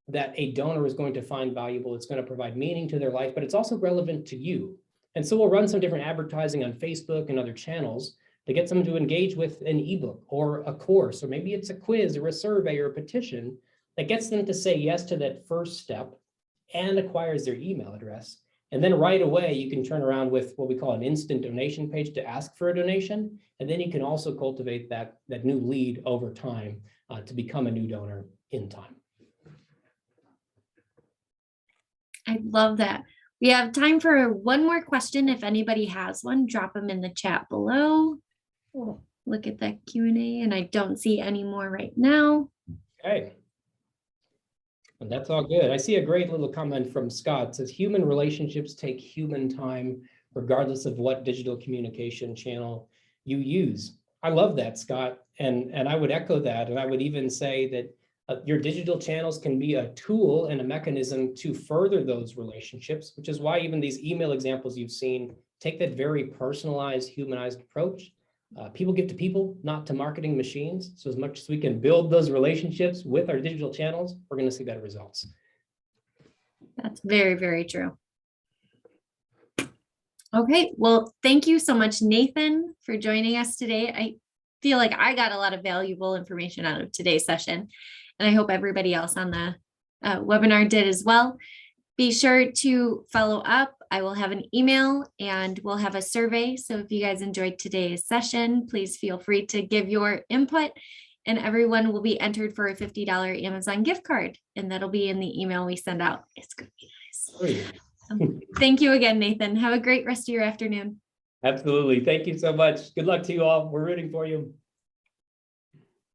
that a donor is going to find valuable. It's going to provide meaning to their life, but it's also relevant to you. And so we'll run some different advertising on Facebook and other channels to get someone to engage with an ebook or a course, or maybe it's a quiz or a survey or a petition that gets them to say yes to that first step and acquires their email address. And then right away, you can turn around with what we call an instant donation page to ask for a donation. And then you can also cultivate that new lead over time to become a new donor in time. I love that. We have time for one more question. If anybody has one, drop them in the chat below. Oh, look at that Q&A, and I don't see any more right now. Okay. And that's all good. I see a great little comment from Scott. It says, human relationships take human time, regardless of what digital communication channel you use. I love that, Scott. And I would echo that. And I would even say that your digital channels can be a tool and a mechanism to further those relationships, which is why even these email examples you've seen take that very personalized, humanized approach. People give to people, not to marketing machines. So as much as we can build those relationships with our digital channels, we're going to see better results. That's very, very true. Okay, well, thank you so much, Nathan, for joining us today. I feel like I got a lot of valuable information out of today's session, and I hope everybody else on the webinar did as well. Be sure to follow up. I will have an email and we'll have a survey. So if you guys enjoyed today's session, please feel free to give your input, and everyone will be entered for a $50 Amazon gift card. And that'll be in the email we send out. It's going to be nice. Thank you again, Nathan. Have a great rest of your afternoon. Absolutely. Thank you so much. Good luck to you all. We're rooting for you.